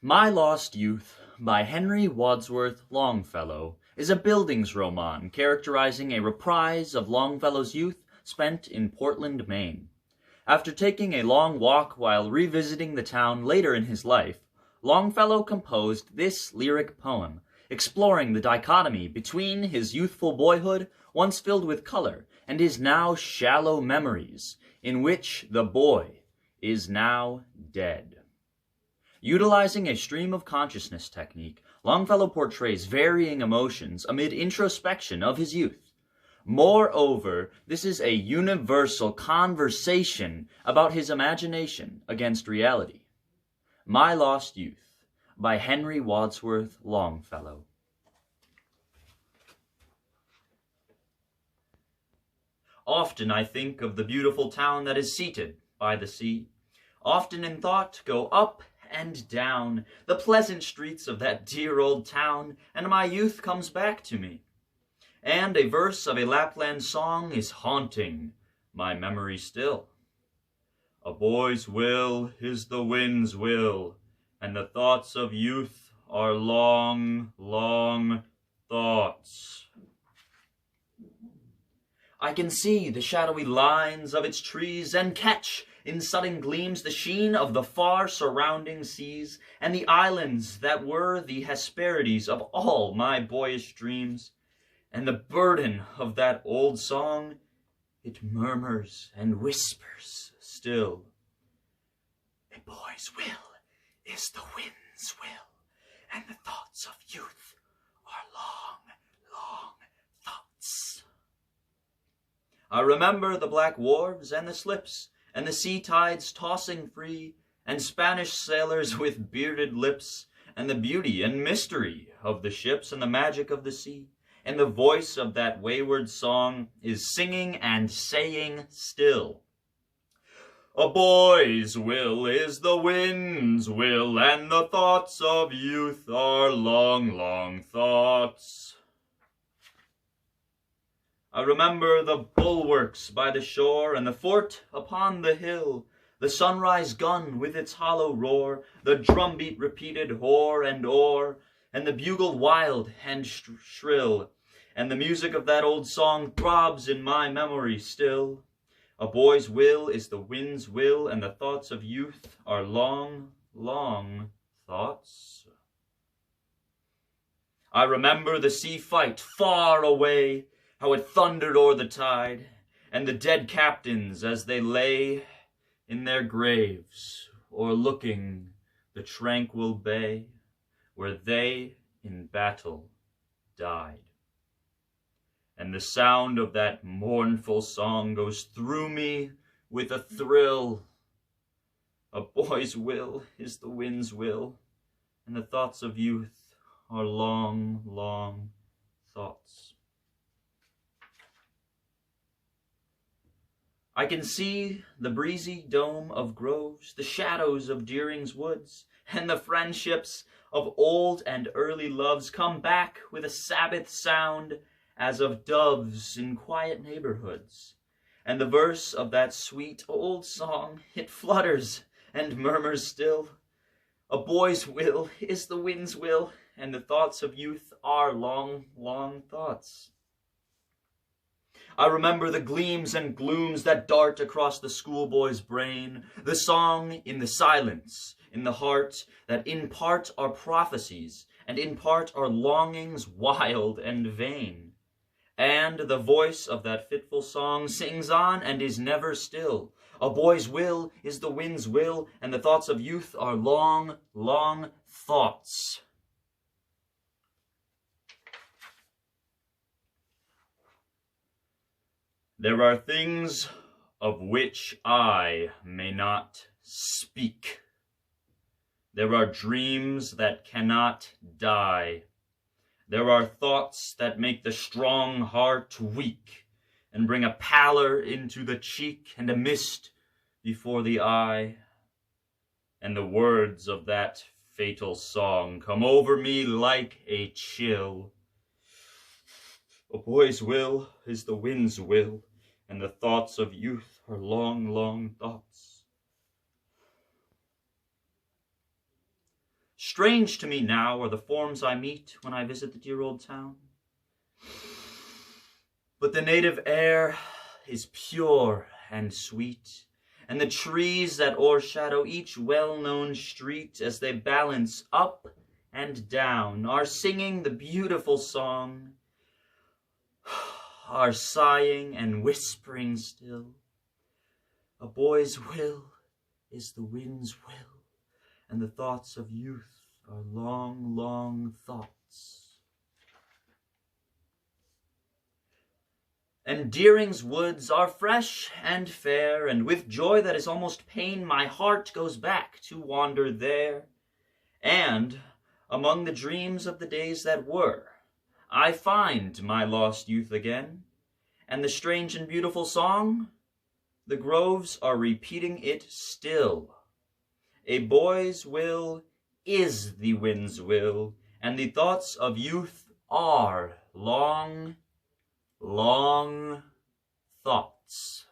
My Lost Youth by Henry Wadsworth Longfellow is a Bildungsroman characterizing a reprise of Longfellow's youth spent in Portland, Maine. After taking a long walk while revisiting the town later in his life, Longfellow composed this lyric poem, exploring the dichotomy between his youthful boyhood, once filled with color, and his now shallow memories, in which the boy is now dead. Utilizing a stream of consciousness technique, Longfellow portrays varying emotions amid introspection of his youth. Moreover, this is a universal conversation about his imagination against reality. My Lost Youth by Henry Wadsworth Longfellow. Often I think of the beautiful town that is seated by the sea. Often in thought go up and down the pleasant streets of that dear old town, and my youth comes back to me. And a verse of a Lapland song is haunting my memory still. A boy's will is the wind's will, and the thoughts of youth are long, long thoughts. I can see the shadowy lines of its trees, and catch in sudden gleams the sheen of the far surrounding seas, and the islands that were the Hesperides of all my boyish dreams. And the burden of that old song, it murmurs and whispers still. A boy's will is the wind's will, and the thoughts of youth are long, long thoughts. I remember the black wharves and the slips, and the sea tides tossing free, and Spanish sailors with bearded lips, and the beauty and mystery of the ships and the magic of the sea. And the voice of that wayward song is singing and saying still. A boy's will is the wind's will, and the thoughts of youth are long, long thoughts. I remember the bulwarks by the shore, and the fort upon the hill, the sunrise gun with its hollow roar, the drumbeat repeated o'er and o'er, and the bugle wild and shrill, and the music of that old song throbs in my memory still. A boy's will is the wind's will, and the thoughts of youth are long, long thoughts. I remember the sea fight far away, how it thundered o'er the tide, and the dead captains as they lay in their graves, o'erlooking the tranquil bay, where they in battle died. And the sound of that mournful song goes through me with a thrill. A boy's will is the wind's will, and the thoughts of youth are long, long thoughts. I can see the breezy dome of groves, the shadows of Deering's woods, and the friendships of old and early loves come back with a Sabbath sound as of doves in quiet neighborhoods. And the verse of that sweet old song, it flutters and murmurs still. A boy's will is the wind's will, and the thoughts of youth are long, long thoughts. I remember the gleams and glooms that dart across the schoolboy's brain, the song in the silence, in the heart, that in part are prophecies, and in part are longings wild and vain. And the voice of that fitful song sings on and is never still. A boy's will is the wind's will, and the thoughts of youth are long, long thoughts. There are things of which I may not speak. There are dreams that cannot die. There are thoughts that make the strong heart weak, and bring a pallor into the cheek and a mist before the eye. And the words of that fatal song come over me like a chill. A boy's will is the wind's will, and the thoughts of youth are long, long thoughts. Strange to me now are the forms I meet when I visit the dear old town. But the native air is pure and sweet, and the trees that o'ershadow each well-known street as they balance up and down are singing the beautiful song, are sighing and whispering still. A boy's will is the wind's will, and the thoughts of youth are long, long thoughts. And Deering's woods are fresh and fair, and with joy that is almost pain, my heart goes back to wander there. And among the dreams of the days that were, I find my lost youth again, and the strange and beautiful song, the groves are repeating it still. A boy's will is the wind's will, and the thoughts of youth are long, long thoughts.